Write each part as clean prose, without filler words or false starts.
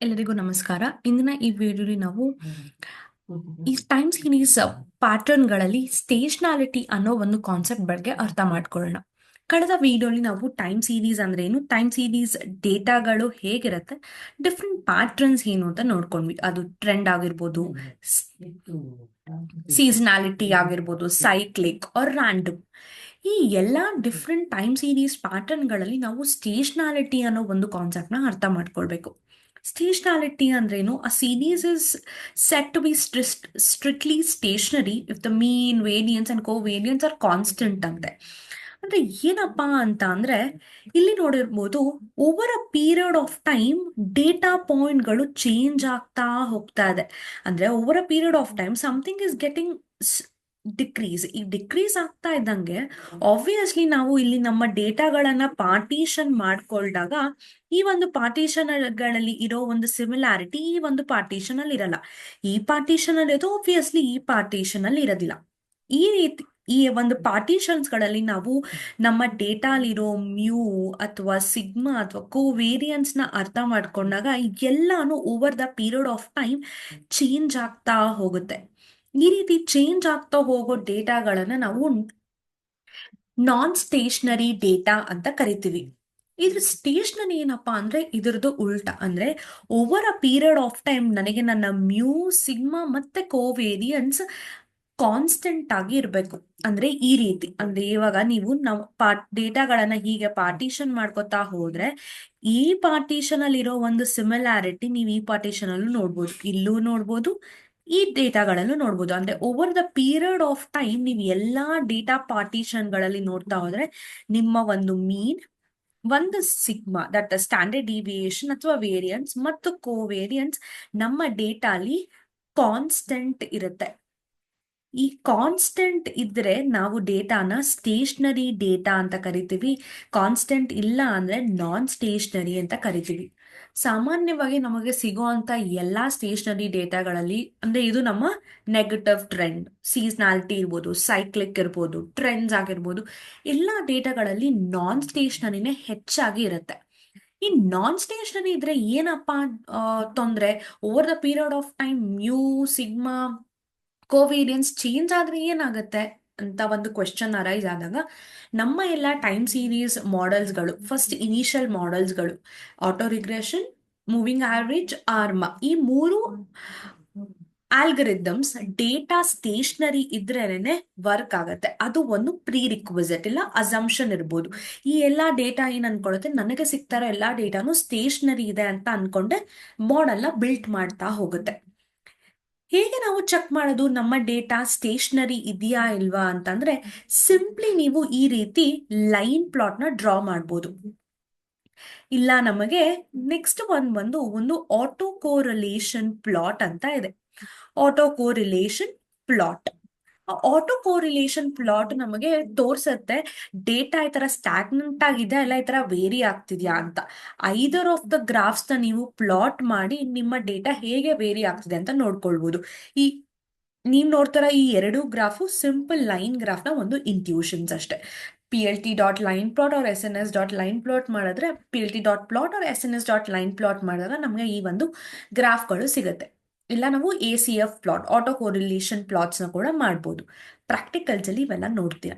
ಎಲ್ಲರಿಗೂ ನಮಸ್ಕಾರ. ಇಂದಿನ ಈ ವಿಡಿಯೋಲಿ ನಾವು ಈ ಟೈಮ್ ಸೀರೀಸ್ ಪ್ಯಾಟರ್ನ್ಗಳಲ್ಲಿ ಸ್ಟೇಷನಾಲಿಟಿ ಅನ್ನೋ ಒಂದು ಕಾನ್ಸೆಪ್ಟ್ ಬಗ್ಗೆ ಅರ್ಥ ಮಾಡ್ಕೊಳ್ಳೋಣ. ಕಳೆದ ವಿಡಿಯೋಲಿ ನಾವು ಟೈಮ್ ಸೀರೀಸ್ ಅಂದ್ರೆ ಏನು, ಟೈಮ್ ಸೀರೀಸ್ ಡೇಟಾಗಳು ಹೇಗಿರುತ್ತೆ, ಡಿಫ್ರೆಂಟ್ ಪ್ಯಾಟರ್ನ್ಸ್ ಏನು ಅಂತ ನೋಡ್ಕೊಂಡ್ವಿ. ಅದು ಟ್ರೆಂಡ್ ಆಗಿರ್ಬೋದು, ಸೀಸನಾಲಿಟಿ ಆಗಿರ್ಬೋದು, ಸೈಕ್ಲಿಕ್ ಆರ್ ರ್ಯಾಂಡಮ್. ಈ ಎಲ್ಲ ಡಿಫ್ರೆಂಟ್ ಟೈಮ್ ಸೀರೀಸ್ ಪ್ಯಾಟರ್ನ್ಗಳಲ್ಲಿ ನಾವು ಸ್ಟೇಷನಾಲಿಟಿ ಅನ್ನೋ ಒಂದು ಕಾನ್ಸೆಪ್ಟ್ನ ಅರ್ಥ ಮಾಡ್ಕೊಳ್ಬೇಕು. ಸ್ಟೇಷನಾಲಿಟಿ ಅಂದ್ರೇನು? A series is set to be strictly stationary if the mean, variance and covariance are constant ಅಂತೆ. ಅಂದ್ರೆ ಏನಪ್ಪಾ ಅಂತ ಅಂದ್ರೆ, ಇಲ್ಲಿ ನೋಡಿರ್ಬೋದು, over a period of time data ಪಾಯಿಂಟ್ಗಳು ಚೇಂಜ್ ಆಗ್ತಾ ಹೋಗ್ತಾ ಇದೆ. ಅಂದ್ರೆ over a period of time something is getting decrease. ಈ ಡಿಕ್ರೀಸ್ ಆಗ್ತಾ ಇದ್ದಂಗೆ ಆಬ್ವಿಯಸ್ಲಿ ನಾವು ಇಲ್ಲಿ ನಮ್ಮ ಡೇಟಾಗಳನ್ನ ಪಾರ್ಟಿಷನ್ ಮಾಡ್ಕೊಂಡಾಗ ಈ ಒಂದು ಪಾರ್ಟಿಷನ್ಗಳಲ್ಲಿ ಇರೋ ಒಂದು ಸಿಮಿಲಾರಿಟಿ ಈ ಒಂದು ಪಾರ್ಟಿಷನ್ ಅಲ್ಲಿ ಇರಲ್ಲ. ಈ ಪಾರ್ಟಿಷನ್ ಅಲ್ಲಿ ಇರೋದು ಆಬ್ವಿಯಸ್ಲಿ ಈ ಪಾರ್ಟಿಷನ್ ಅಲ್ಲಿ ಇರೋದಿಲ್ಲ. ಈ ರೀತಿ ಈ ಒಂದು ಪಾರ್ಟಿಷನ್ಸ್ ಗಳಲ್ಲಿ ನಾವು ನಮ್ಮ ಡೇಟಾಲಿರೋ ಮ್ಯೂ ಅಥವಾ ಸಿಗ್ಮಾ ಅಥವಾ ಕೋವೇರಿಯನ್ಸ್ ನ ಅರ್ಥ ಮಾಡ್ಕೊಂಡಾಗ ಎಲ್ಲಾನು over the period of time change ಆಗ್ತಾ ಹೋಗುತ್ತೆ. ಈ ರೀತಿ ಚೇಂಜ್ ಆಗ್ತಾ ಹೋಗೋ ಡೇಟಾಗಳನ್ನ ನಾವು ನಾನ್ ಸ್ಟೇಷನರಿ ಡೇಟಾ ಅಂತ ಕರಿತೀವಿ. ಇದ್ರ ಸ್ಟೇಷನರಿ ಏನಪ್ಪಾ ಅಂದ್ರೆ ಇದ್ರದ್ದು ಉಲ್ಟಾ. ಅಂದ್ರೆ over a period of time ನನಗೆ ನನ್ನ ಮ್ಯೂ, ಸಿಗ್ಮಾ ಮತ್ತೆ ಕೋವೇರಿಯನ್ಸ್ ಕಾನ್ಸ್ಟೆಂಟ್ ಆಗಿ ಇರಬೇಕು. ಅಂದ್ರೆ ಈ ರೀತಿ, ಅಂದ್ರೆ ಇವಾಗ ನೀವು ನಾವು ಡೇಟಾಗಳನ್ನ ಹೀಗೆ ಪಾರ್ಟಿಷನ್ ಮಾಡ್ಕೊತಾ ಹೋದ್ರೆ ಈ ಪಾರ್ಟಿಷನ್ ಅಲ್ಲಿ ಇರೋ ಒಂದು ಸಿಮಿಲಾರಿಟಿ ನೀವು ಈ ಪಾರ್ಟಿಷನ್ ಅಲ್ಲೂ ನೋಡ್ಬೋದು, ಇಲ್ಲೂ ನೋಡ್ಬೋದು, ಈ ಡೇಟಾಗಳಲ್ಲೂ ನೋಡ್ಬೋದು. ಅಂದ್ರೆ over the period of time ನೀವು ಎಲ್ಲಾ ಡೇಟಾ ಪಾರ್ಟಿಷನ್ ಗಳಲ್ಲಿ ನೋಡ್ತಾ ಹೋದ್ರೆ ನಿಮ್ಮ ಒಂದು ಮೀನ್, ಒಂದು ಸಿಗ್ಮಾ ದಟ್ ಸ್ಟ್ಯಾಂಡರ್ಡ್ ಡಿವಿಯೇಷನ್ ಅಥವಾ ವೇರಿಯನ್ಸ್ ಮತ್ತು ಕೋವೇರಿಯನ್ಸ್ ನಮ್ಮ ಡೇಟಾಲಿ ಕಾನ್ಸ್ಟೆಂಟ್ ಇರುತ್ತೆ. ಈ ಕಾನ್ಸ್ಟೆಂಟ್ ಇದ್ರೆ ನಾವು ಡೇಟಾನ ಸ್ಟೇಷನರಿ ಡೇಟಾ ಅಂತ ಕರಿತೀವಿ. ಕಾನ್ಸ್ಟೆಂಟ್ ಇಲ್ಲ ಅಂದ್ರೆ ನಾನ್ ಸ್ಟೇಷನರಿ ಅಂತ ಕರಿತೀವಿ. ಸಾಮಾನ್ಯವಾಗಿ ನಮಗೆ ಸಿಗುವಂತ ಎಲ್ಲಾ ಸ್ಟೇಷನರಿ ಡೇಟಾಗಳಲ್ಲಿ, ಅಂದ್ರೆ ಇದು ನಮ್ಮ ನೆಗೆಟಿವ್ ಟ್ರೆಂಡ್, ಸೀಸನಾಲಿಟಿ ಇರ್ಬೋದು, ಸೈಕ್ಲಿಕ್ ಇರ್ಬೋದು, ಟ್ರೆಂಡ್ಸ್ ಆಗಿರ್ಬೋದು, ಎಲ್ಲಾ ಡೇಟಾಗಳಲ್ಲಿ ನಾನ್ ಸ್ಟೇಷನರಿನೇ ಹೆಚ್ಚಾಗಿ ಇರುತ್ತೆ. ಈ ನಾನ್ ಸ್ಟೇಷನರಿ ಇದ್ರೆ ಏನಪ್ಪಾ ತೊಂದ್ರೆ? Over the period of time mu, sigma, covariance change ಆದ್ರೆ ಏನಾಗುತ್ತೆ ಅಂತ ಒಂದು ಕ್ವೆಶ್ಚನ್ ಅರೈಸ್ ಆದಾಗ ನಮ್ಮ ಎಲ್ಲ ಟೈಮ್ ಸೀರೀಸ್ ಮಾಡೆಲ್ಸ್ಗಳು, ಫಸ್ಟ್ ಇನಿಷಿಯಲ್ ಮಾಡೆಲ್ಸ್ಗಳು auto regression, moving average, ARMA, ಈ ಮೂರು ಆಲ್ಗರಿದಮ್ಸ್ ಡೇಟಾ ಸ್ಟೇಷನರಿ ಇದ್ರೇನೆ ವರ್ಕ್ ಆಗತ್ತೆ. ಅದು ಒಂದು ಪ್ರೀ ರಿಕ್ವಿಸಿಟ್ ಇಲ್ಲ ಅಸಂಪ್ಷನ್ ಇರ್ಬೋದು. ಈ ಎಲ್ಲಾ ಡೇಟಾ ಏನ್ ಅನ್ಕೊಳ್ಳುತ್ತೆ, ನನಗೆ ಸಿಗ್ತಾ ಇರೋ ಎಲ್ಲಾ ಡೇಟಾನು ಸ್ಟೇಷನರಿ ಇದೆ ಅಂತ ಅನ್ಕೊಂಡೆ ಮಾಡೆಲ್ ನ ಬಿಲ್ಟ್ ಮಾಡ್ತಾ ಹೋಗುತ್ತೆ. ಹೇಗೆ ನಾವು ಚೆಕ್ ಮಾಡೋದು ನಮ್ಮ ಡೇಟಾ ಸ್ಟೇಷನರಿ ಇದೆಯಾ ಇಲ್ವಾ ಅಂತಂದ್ರೆ, ಸಿಂಪ್ಲಿ ನೀವು ಈ ರೀತಿ ಲೈನ್ ಪ್ಲಾಟ್ ನ ಡ್ರಾ ಮಾಡ್ಬೋದು. ಇಲ್ಲ ನಮಗೆ ನೆಕ್ಸ್ಟ್ ಬಂದು ಒಂದು ಆಟೋ ಕೋರಿಲೇಷನ್ ಪ್ಲಾಟ್ ಅಂತ ಇದೆ. Auto correlation plot, auto correlation plot ನಮಗೆ ತೋರ್ಸತ್ತೆ ಡೇಟಾ ಈ ತರ ಸ್ಟಾಗ್ನೆಂಟ್ ಆಗಿದೆ ಇಲ್ಲ ಈ ತರ ವೇರಿ ಆಗ್ತಿದ್ಯಾ ಅಂತ. ಐದರ್ ಆಫ್ ದ ಗ್ರಾಫ್ಸ್ ನ ನೀವು ಪ್ಲಾಟ್ ಮಾಡಿ ನಿಮ್ಮ ಡೇಟಾ ಹೇಗೆ ವೇರಿ ಆಗ್ತಿದೆ ಅಂತ ನೋಡ್ಕೊಳ್ಬಹುದು. ಈ ನೀವ್ ನೋಡ್ತಾರ ಈ ಎರಡು ಗ್ರಾಫು ಸಿಂಪಲ್ ಲೈನ್ ಗ್ರಾಫ್ ನ ಒಂದು ಇಂಟ್ಯೂಷನ್ಸ್ ಅಷ್ಟೇ. P L T dot line plot ಅವ್ರ S N S dot line plot ಮಾಡಿದ್ರೆ, P L T dot plot ಅವ್ರ S N S dot line plot ಮಾಡಿದಾಗ ನಮಗೆ ಈ ಒಂದು ಗ್ರಾಫ್ಗಳು ಸಿಗುತ್ತೆ. ಇಲ್ಲ ನಾವು A C F plot, auto correlation plots ನ ಕೂಡ ಮಾಡ್ಬೋದು. ಪ್ರಾಕ್ಟಿಕಲ್ಸ್ ಅಲ್ಲಿ ಇವೆಲ್ಲ ನೋಡ್ತೀರ.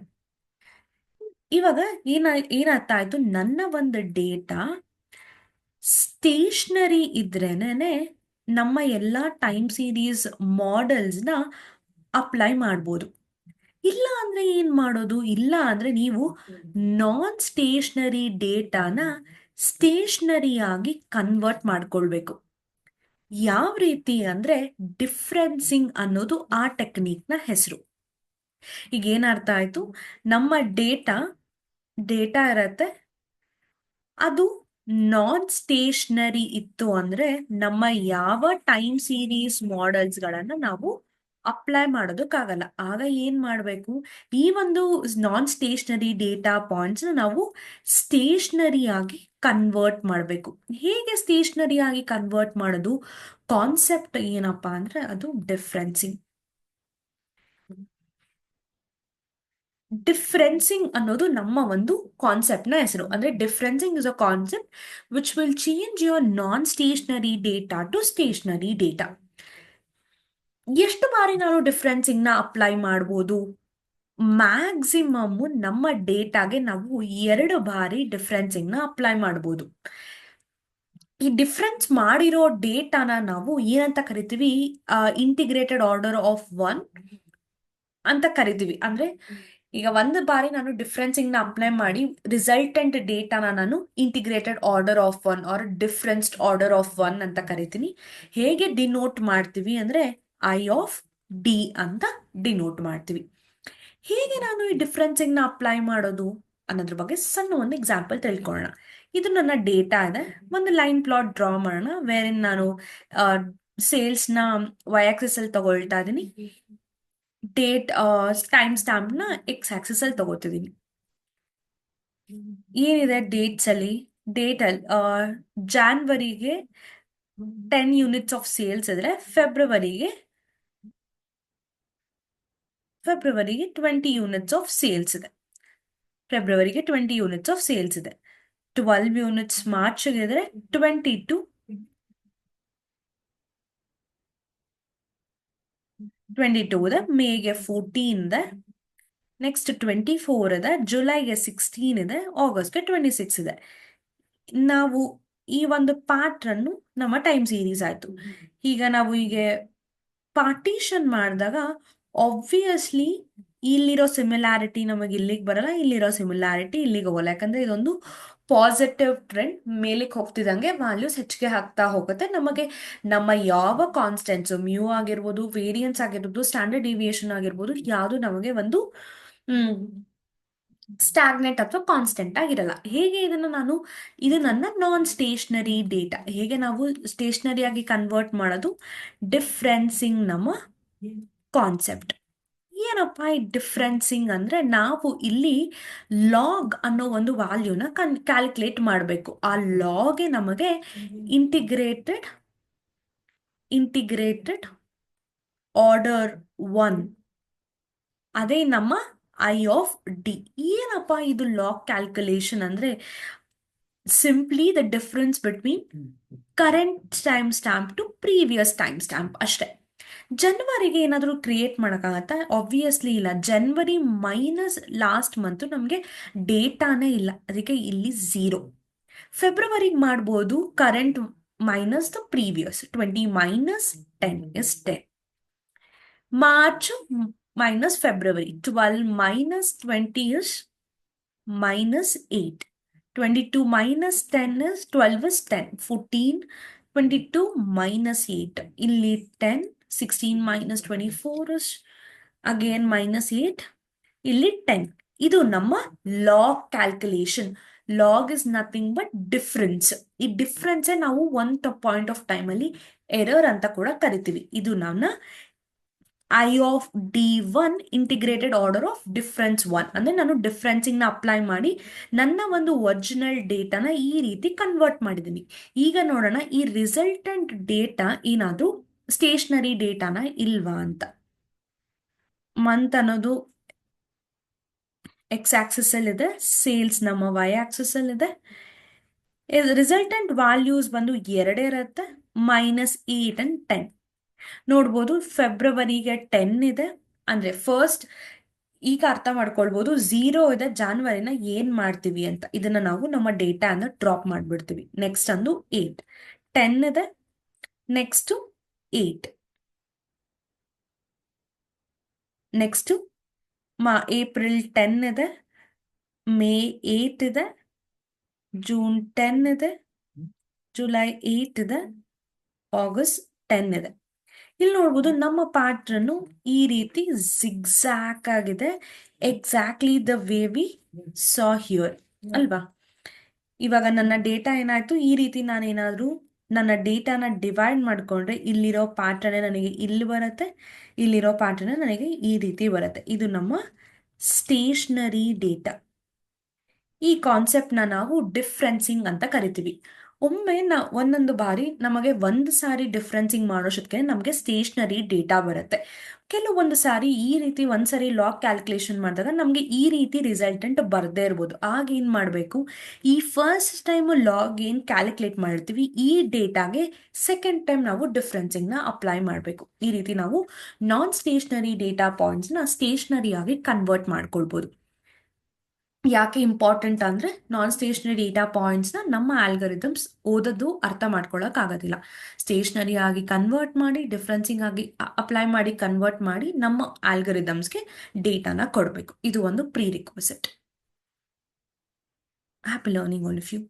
ಇವಾಗ ಏನರ್ಥ ಆಯ್ತು, ನನ್ನ ಒಂದು ಡೇಟಾ ಸ್ಟೇಷನರಿ ಇದ್ರೇನೆ ನಮ್ಮ ಎಲ್ಲಾ ಟೈಮ್ ಸೀರೀಸ್ ಮಾಡೆಲ್ಸ್ ನ ಅಪ್ಲೈ ಮಾಡ್ಬೋದು. ಇಲ್ಲ ಅಂದ್ರೆ ಏನ್ ಮಾಡೋದು? ಇಲ್ಲ ಅಂದ್ರೆ ನೀವು ನಾನ್ ಸ್ಟೇಷನರಿ ಡೇಟಾನ ಸ್ಟೇಷನರಿ ಆಗಿ ಕನ್ವರ್ಟ್ ಮಾಡ್ಕೊಳ್ಬೇಕು. ಯಾವ ರೀತಿ ಅಂದ್ರೆ ಡಿಫ್ರೆನ್ಸಿಂಗ್ ಅನ್ನೋದು ಆ ಟೆಕ್ನಿಕ್ ನ ಹೆಸರು. ಈಗ ಏನರ್ಥ ಆಯ್ತು, ನಮ್ಮ ಡೇಟಾ ಇರತ್ತೆ, ಅದು ನಾನ್ ಸ್ಟೇಷನರಿ ಇತ್ತು ಅಂದ್ರೆ ನಮ್ಮ ಯಾವ ಟೈಮ್ ಸೀರೀಸ್ ಮಾಡೆಲ್ಸ್ ಗಳನ್ನ ನಾವು ಅಪ್ಲೈ ಮಾಡೋದಕ್ಕಾಗಲ್ಲ. ಆಗ ಏನ್ ಮಾಡ್ಬೇಕು, ಈ ಒಂದು ನಾನ್ ಸ್ಟೇಷನರಿ ಡೇಟಾ ಪಾಯಿಂಟ್ಸ್ ನಾವು ಸ್ಟೇಷನರಿ ಆಗಿ ಕನ್ವರ್ಟ್ ಮಾಡಬೇಕು. ಹೇಗೆ ಸ್ಟೇಷನರಿ ಆಗಿ ಕನ್ವರ್ಟ್ ಮಾಡೋದು? ಕಾನ್ಸೆಪ್ಟ್ ಏನಪ್ಪಾ ಅಂದ್ರೆ ಅದು ಡಿಫ್ರೆನ್ಸಿಂಗ್. ಡಿಫ್ರೆನ್ಸಿಂಗ್ ಅನ್ನೋದು ನಮ್ಮ ಒಂದು ಕಾನ್ಸೆಪ್ಟ್ನ ಹೆಸರು. ಅಂದ್ರೆ differencing is a concept which will change your non stationary data to stationary data. ಎಷ್ಟು ಬಾರಿ ನಾನು ಡಿಫ್ರೆನ್ಸಿಂಗ್ ನ ಅಪ್ಲೈ ಮಾಡ್ಬೋದು? ಮ್ಯಾಕ್ಸಿಮಮ್ ನಮ್ಮ ಡೇಟಾಗೆ ನಾವು 2 ಬಾರಿ ಡಿಫ್ರೆನ್ಸಿಂಗ್ ನ ಅಪ್ಲೈ ಮಾಡ್ಬೋದು. ಈ ಡಿಫ್ರೆನ್ಸ್ ಮಾಡಿರೋ ಡೇಟಾನ ನಾವು ಏನಂತ ಕರಿತೀವಿ? ಇಂಟಿಗ್ರೇಟೆಡ್ ಆರ್ಡರ್ ಆಫ್ ಒನ್ ಅಂತ ಕರಿತೀವಿ. ಅಂದ್ರೆ ಈಗ 1 ಬಾರಿ ನಾನು ಡಿಫ್ರೆನ್ಸಿಂಗ್ ನ ಅಪ್ಲೈ ಮಾಡಿ ರಿಸಲ್ಟೆಂಟ್ ಡೇಟಾನ ನಾನು integrated order of one or differenced order of one ಅಂತ ಕರಿತೀನಿ. ಹೇಗೆ ಡಿನೋಟ್ ಮಾಡ್ತೀವಿ ಅಂದ್ರೆ ಐ ಆಫ್ ಡಿ ಅಂತ ಡಿನೋಟ್ ಮಾಡ್ತೀವಿ. ಹೇಗೆ ನಾನು ಈ ಡಿಫ್ರೆನ್ಸಿಂಗ್ ನ ಅಪ್ಲೈ ಮಾಡೋದು ಅನ್ನೋದ್ರ ಬಗ್ಗೆ ಸಣ್ಣ ಒಂದು ಎಕ್ಸಾಂಪಲ್ ತಿಳ್ಕೊಳ್ಳೋಣ. ಇದು ನನ್ನ ಡೇಟಾ ಇದೆ. ಒಂದು ಲೈನ್ ಪ್ಲಾಟ್ ಡ್ರಾ ಮಾಡೋಣ, ವೇರಿನ್ ನಾನು ಸೇಲ್ಸ್ ನ ವೈ ಆಕ್ಸಿಸ್ ಅಲ್ಲಿ ತಗೊಳ್ತಾ ಇದೀನಿ, ಡೇಟ್ ಟೈಮ್ ಸ್ಟಾಂಪ್ ನ ಎಕ್ಸ್ ಆಕ್ಸಿಸ್ ಅಲ್ಲಿ ತಗೋತಿದೀನಿ. ಏನಿದೆ ಡೇಟ್ಸ್ ಅಲ್ಲಿ? ಡೇಟ್ ಅಲ್ಲಿ ಜಾನ್ವರಿಗೆ 10 ಯೂನಿಟ್ಸ್ ಆಫ್ ಸೇಲ್ಸ್ ಇದ್ರೆ ಫೆಬ್ರವರಿಗೆ 20 ಯೂನಿಟ್ಸ್ ಆಫ್ ಸೇಲ್ಸ್ ಇದೆ. 12 ಯೂನಿಟ್ಸ್ ಮಾರ್ಚ್ ಇದ್ರೆ 22 ಇದೆ. ಮೇಗೆ 14 ಇದೆ. ನೆಕ್ಸ್ಟ್ 24 ಇದೆ. ಜುಲೈಗೆ 16 ಇದೆ. ಆಗಸ್ಟ್ಗೆ 26 ಇದೆ. ನಾವು ಈ ಒಂದು ಪ್ಯಾಟ್ರನ್ ನಮ್ಮ ಟೈಮ್ ಸೀರೀಸ್ ಆಯ್ತು. ಈಗ ನಾವು ಪಾರ್ಟಿಷನ್ ಮಾಡಿದಾಗ ಆಬ್ವಿಯಸ್ಲಿ ಇಲ್ಲಿರೋ ಸಿಮಿಲಾರಿಟಿ ನಮಗೆ ಇಲ್ಲಿಗೆ ಬರಲ್ಲ, ಇಲ್ಲಿರೋ ಸಿಮಿಲಾರಿಟಿ ಇಲ್ಲಿಗೆ ಹೋಗಲ್ಲ. ಯಾಕಂದ್ರೆ ಇದೊಂದು ಪಾಸಿಟಿವ್ ಟ್ರೆಂಡ್, ಮೇಲಕ್ಕೆ ಹೋಗ್ತಿದ್ದಂಗೆ ವ್ಯಾಲ್ಯೂಸ್ ಹೆಚ್ಚಿಗೆ ಆಗ್ತಾ ಹೋಗುತ್ತೆ. ನಮಗೆ ನಮ್ಮ ಯಾವ ಕಾನ್ಸ್ಟೆಂಟ್ಸ್ ಮ್ಯೂ ಆಗಿರ್ಬೋದು, ವೇರಿಯನ್ಸ್ ಆಗಿರ್ಬೋದು, ಸ್ಟ್ಯಾಂಡರ್ಡ್ ಡಿವಿಯೇಷನ್ ಆಗಿರ್ಬೋದು, ಯಾವುದು ನಮಗೆ ಒಂದು ಸ್ಟಾಗ್ನೆಟ್ ಅಥವಾ ಕಾನ್ಸ್ಟೆಂಟ್ ಆಗಿರಲ್ಲ. ಹೇಗೆ ಇದು ನನ್ನ ನಾನ್ ಸ್ಟೇಷನರಿ ಡೇಟಾ. ಹೇಗೆ ನಾವು ಸ್ಟೇಷನರಿ ಆಗಿ ಕನ್ವರ್ಟ್ ಮಾಡೋದು? ಡಿಫ್ರೆನ್ಸಿಂಗ್ ನಮ್ಮ ಕಾನ್ಸೆಪ್ಟ್. ಏನಪ್ಪ ಈ ಡಿಫ್ರೆನ್ಸಿಂಗ್ ಅಂದ್ರೆ, ನಾವು ಇಲ್ಲಿ ಲಾಗ್ ಅನ್ನೋ ಒಂದು ವ್ಯಾಲ್ಯೂನ ಕ್ಯಾಲ್ಕುಲೇಟ್ ಮಾಡಬೇಕು. ಆ ಲಾಗೆ ನಮಗೆ ಇಂಟಿಗ್ರೇಟೆಡ್ ಆರ್ಡರ್ 1, ಅದೇ ನಮ್ಮ ಐ ಆಫ್ ಡಿ. ಏನಪ್ಪ ಇದು ಲಾಗ್ ಕ್ಯಾಲ್ಕುಲೇಷನ್ ಅಂದ್ರೆ? Simply the difference between current time stamp to previous time stamp ಅಷ್ಟೇ. ಜನವರಿಗೆ ಏನಾದರೂ ಕ್ರಿಯೇಟ್ ಮಾಡೋಕ್ಕಾಗತ್ತಾ? ಆಬ್ವಿಯಸ್ಲಿ ಇಲ್ಲ. ಜನವರಿ ಮೈನಸ್ ಲಾಸ್ಟ್ ಮಂತ್ ನಮಗೆ ಡೇಟಾನೇ ಇಲ್ಲ, ಅದಕ್ಕೆ ಇಲ್ಲಿ 0. ಫೆಬ್ರವರಿಗೆ ಮಾಡ್ಬೋದು current minus the previous, 20 minus 10 is 10. March minus February, 12 minus 20 is minus 8. 22 minus 10 is 12 is 10. 14, 22 minus 8. ಇಲ್ಲಿ 10. 16 minus 24 is again minus 8. ಇಲ್ಲಿ 10. ಇದು ನಮ್ಮ log calculation. Log is nothing but difference. ಈ ಡಿಫ್ರೆನ್ಸ್ ನಾವು ಒಂದು ಪಾಯಿಂಟ್ ಆಫ್ ಟೈಮ್ ಅಲ್ಲಿ error ಅಂತ ಕೂಡ ಕರಿತೀವಿ. ಇದು ನನ್ನ I of D1 integrated order of difference 1. ಅಂದ್ರೆ ನಾನು ಡಿಫ್ರೆನ್ಸಿಂಗ್ ನ ಅಪ್ಲೈ ಮಾಡಿ ನನ್ನ ಒಂದು ಒರಿಜಿನಲ್ ಡೇಟಾನ ಈ ರೀತಿ ಕನ್ವರ್ಟ್ ಮಾಡಿದ್ದೀನಿ. ಈಗ ನೋಡೋಣ ಈ ರಿಸಲ್ಟೆಂಟ್ ಡೇಟಾ ಏನಾದ್ರೂ ಸ್ಟೇಷನರಿ ಡೇಟಾನ ಇಲ್ವಾ ಅಂತ. ಮಂತ್ ಅನ್ನೋದು ಎಕ್ಸ್ ಆಕ್ಸಿಸ್ ಅಲ್ಲಿ ಇದೆ, ಸೇಲ್ಸ್ ನಮ್ಮ ವೈ ಆಕ್ಸಿಸ್ ಅಲ್ಲಿ ಇದೆ. ರಿಸಲ್ಟೆಂಟ್ ವ್ಯಾಲ್ಯೂಸ್ ಬಂದು 2 ಇರುತ್ತೆ, -8 and 10. ನೋಡ್ಬೋದು ಫೆಬ್ರವರಿಗೆ 10 ಇದೆ. ಅಂದ್ರೆ ಫಸ್ಟ್ ಈಗ ಅರ್ಥ ಮಾಡ್ಕೊಳ್ಬೋದು 0 ಇದೆ, ಜಾನ್ವರಿನ ಏನ್ ಮಾಡ್ತೀವಿ ಅಂತ. ಇದನ್ನ ನಾವು ನಮ್ಮ ಡೇಟಾ ಅನ್ನ ಡ್ರಾಪ್ ಮಾಡ್ಬಿಡ್ತೀವಿ. ನೆಕ್ಸ್ಟ್ ಅಂದು 8, 10 ಇದೆ. ನೆಕ್ಸ್ಟ್ 8, ನೆಕ್ಸ್ಟ್ ಏಪ್ರಿಲ್ 10 ಇದೆ, ಮೇ 8 ಇದೆ, ಜೂನ್ 10 ಇದೆ, ಜುಲೈ 8 ಇದೆ, ಆಗಸ್ಟ್ 10 ಇದೆ. ಇಲ್ಲಿ ನೋಡ್ಬೋದು ನಮ್ಮ ಪ್ಯಾಟ್ರನ್ ಈ ರೀತಿ ಜಿಗ್ಜಾಕ್ ಆಗಿದೆ, exactly the way we saw here ಅಲ್ವಾ. ಇವಾಗ ನನ್ನ ಡೇಟಾ ಏನಾಯ್ತು, ಈ ರೀತಿ ನಾನೇನಾದ್ರೂ ನನ್ನ ಡೇಟಾನ ಡಿವೈಡ್ ಮಾಡ್ಕೊಂಡ್ರೆ ಇಲ್ಲಿರೋ ಪ್ಯಾಟರ್ನ್ ನನಗೆ ಇಲ್ಲಿ ಬರುತ್ತೆ, ಇಲ್ಲಿರೋ ಪ್ಯಾಟರ್ನ್ ನನಗೆ ಈ ರೀತಿ ಬರುತ್ತೆ. ಇದು ನಮ್ಮ ಸ್ಟೇಷನರಿ ಡೇಟಾ. ಈ ಕಾನ್ಸೆಪ್ಟ್ನ ನಾವು ಡಿಫ್ರೆನ್ಸಿಂಗ್ ಅಂತ ಕರಿತೀವಿ. ಒಮ್ಮೆ ಒಂದೊಂದು ಬಾರಿ ನಮಗೆ 1 ಸಾರಿ ಡಿಫ್ರೆನ್ಸಿಂಗ್ ಮಾಡೋಷ್ಟಕ್ಕೆ ನಮಗೆ ಸ್ಟೇಷನರಿ ಡೇಟಾ ಬರುತ್ತೆ. ಕೆಲವೊಂದು ಸಾರಿ ಈ ರೀತಿ ಒಂದ್ಸರಿ ಲಾಗ್ ಕ್ಯಾಲ್ಕುಲೇಷನ್ ಮಾಡಿದಾಗ ನಮಗೆ ಈ ರೀತಿ ರಿಸಲ್ಟೆಂಟ್ ಬರದೇ ಇರ್ಬೋದು. ಆಗ ಏನು ಮಾಡಬೇಕು, ಈ ಫಸ್ಟ್ ಟೈಮ್ ಲಾಗ್ ಏನು ಕ್ಯಾಲ್ಕುಲೇಟ್ ಮಾಡಿರ್ತೀವಿ ಈ ಡೇಟಾಗೆ ಸೆಕೆಂಡ್ ಟೈಮ್ ನಾವು ಡಿಫ್ರೆನ್ಸಿಂಗ್ನ ಅಪ್ಲೈ ಮಾಡಬೇಕು. ಈ ರೀತಿ ನಾವು ನಾನ್ ಸ್ಟೇಷನರಿ ಡೇಟಾ ಪಾಯಿಂಟ್ಸ್ನ ಸ್ಟೇಷನರಿ ಆಗಿ ಕನ್ವರ್ಟ್ ಮಾಡ್ಕೊಳ್ಬೋದು. ಯಾಕೆ ಇಂಪಾರ್ಟೆಂಟ್ ಅಂದರೆ ನಾನ್ ಸ್ಟೇಷನರಿ ಡೇಟಾ ಪಾಯಿಂಟ್ಸ್ನ ನಮ್ಮ ಆಲ್ಗರಿದಮ್ಸ್ ಓದೋದು ಅರ್ಥ ಮಾಡ್ಕೊಳಕ್ ಆಗೋದಿಲ್ಲ. ಸ್ಟೇಷನರಿ ಆಗಿ ಕನ್ವರ್ಟ್ ಮಾಡಿ ಡಿಫ್ರೆನ್ಸಿಂಗ್ ಆಗಿ ಅಪ್ಲೈ ಮಾಡಿ ಕನ್ವರ್ಟ್ ಮಾಡಿ ನಮ್ಮ ಆಲ್ಗರಿದಮ್ಸ್ಗೆ ಡೇಟಾನ ಕೊಡಬೇಕು. ಇದು ಒಂದು prerequisite. Happy learning all of you.